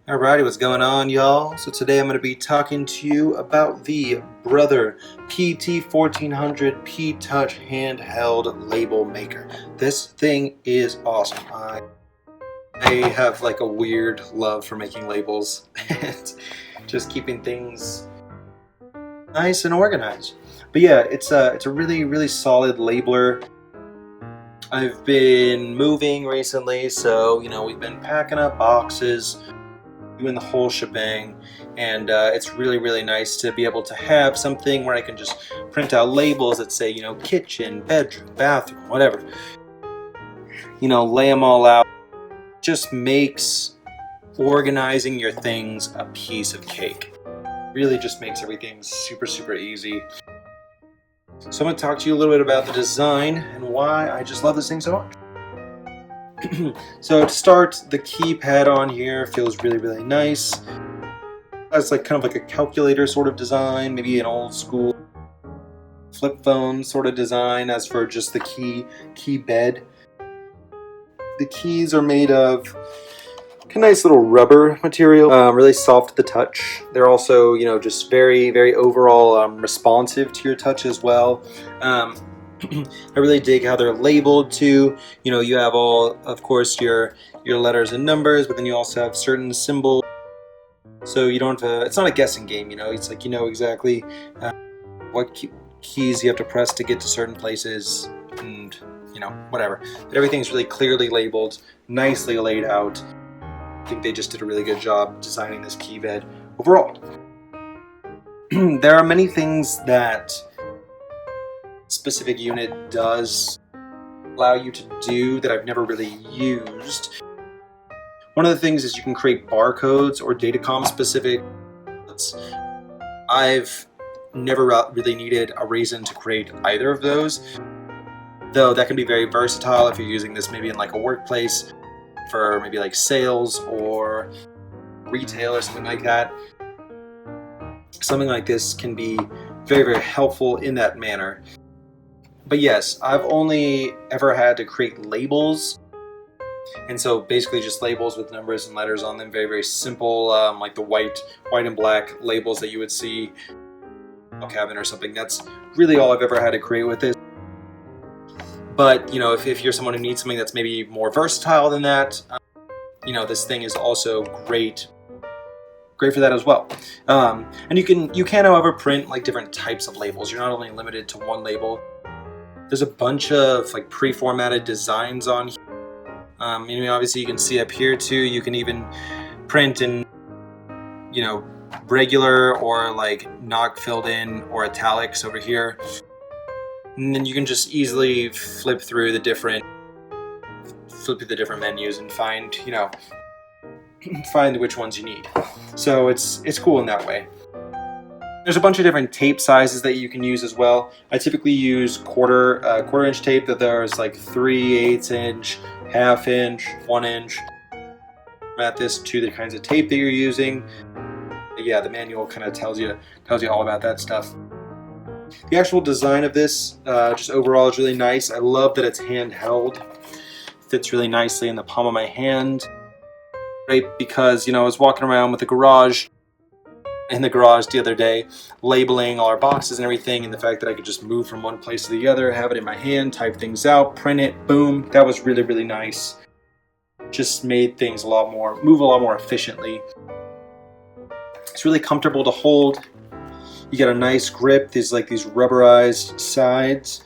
Alrighty, what's going on, y'all? So today I'm going to be talking to you about the Brother PT1400 P-Touch handheld label maker. This thing is awesome. I have like a weird love for making labels and just keeping things nice and organized. But yeah, it's a really solid labeler. I've been moving recently, so we've been packing up boxes, doing the whole shebang, and it's really nice to be able to have something where I can just print out labels that say kitchen, bedroom, bathroom, whatever, lay them all out. Just makes organizing your things a piece of cake. Really just makes everything super easy. So I'm going to talk to you a little bit about the design and why I just love this thing so much. So to start, the keypad on here feels really nice. It's like kind of like a calculator sort of design, maybe an old school flip phone sort of design. As for just the key bed, the keys are made of a nice little rubber material, really soft to the touch. They're also just very overall responsive to your touch as well. I really dig how they're labeled too. You have all, of course, your letters and numbers, but then you also have certain symbols. So you don't have to, it's not a guessing game, it's like exactly what keys you have to press to get to certain places and, whatever. But everything's really clearly labeled, nicely laid out. I think they just did a really good job designing this key bed overall. There are many things that specific unit does allow you to do that I've never really used. One of the things is you can create barcodes or datacom specific. I've never really needed a reason to create either of those, though that can be very versatile if you're using this maybe in like a workplace for maybe like sales or retail or something like that. Something like this can be very helpful in that manner. But yes, I've only ever had to create labels, and so basically just labels with numbers and letters on them, very simple, like the white and black labels that you would see in a cabinet or something. That's really all I've ever had to create with this. But if you're someone who needs something that's maybe more versatile than that, this thing is also great for that as well. And you can however print like different types of labels. You're not only limited to one label. There's a bunch of like pre-formatted designs on here. Obviously you can see up here too. You can even print in regular or like not filled in or italics over here. And then you can just easily flip through the different menus and find find which ones you need. So it's cool in that way. There's a bunch of different tape sizes that you can use as well. I typically use quarter inch tape. That there's like 3/8 inch, ½ inch, 1 inch. Format this to the kinds of tape that you're using. But yeah, the manual kind of tells you all about that stuff. The actual design of this, just overall, is really nice. I love that it's handheld. Fits really nicely in the palm of my hand. Right, because I was walking around with in the garage the other day, labeling all our boxes and everything, and the fact that I could just move from one place to the other, have it in my hand, type things out, print it, boom. That was really nice. Just made things move a lot more efficiently. It's really comfortable to hold. You get a nice grip. There's like these rubberized sides,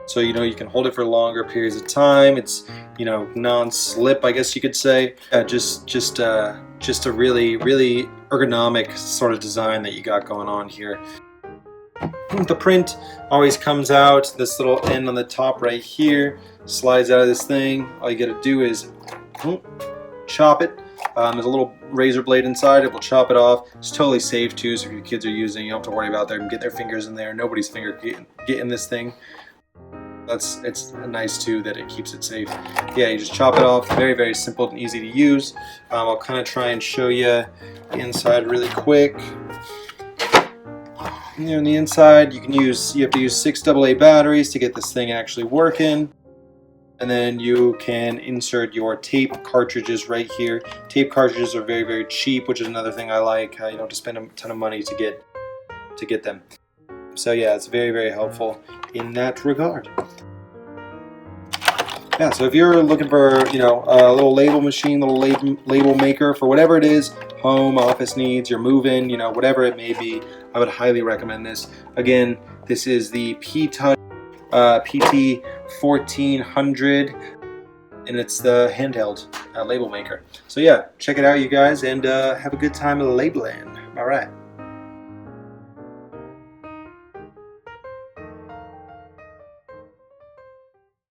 so you can hold it for longer periods of time. It's non-slip, I guess you could say. Just a really ergonomic sort of design that you got going on here. The print always comes out. This little end on the top right here slides out of this thing. All you gotta do is chop it. There's a little razor blade inside. It will chop it off. It's totally safe too, so if your kids are using it, you don't have to worry about them getting their fingers in there. Nobody's finger getting this thing. It's nice too that it keeps it safe. Yeah, you just chop it off. Very simple and easy to use. I'll kind of try and show you the inside really quick. On the inside, you have to use 6 AA batteries to get this thing actually working. And then you can insert your tape cartridges right here. Tape cartridges are very, very cheap, which is another thing I like. You don't have to spend a ton of money to get them. So yeah, it's very, very helpful in that regard. Yeah, so if you're looking for, you know, a little label machine, little label maker for whatever it is, home, office needs, you're moving, you know, whatever it may be, I would highly recommend this. Again, this is the P-Toouch PT 1400, and it's the handheld label maker. So yeah, check it out, you guys, and have a good time labeling. All right.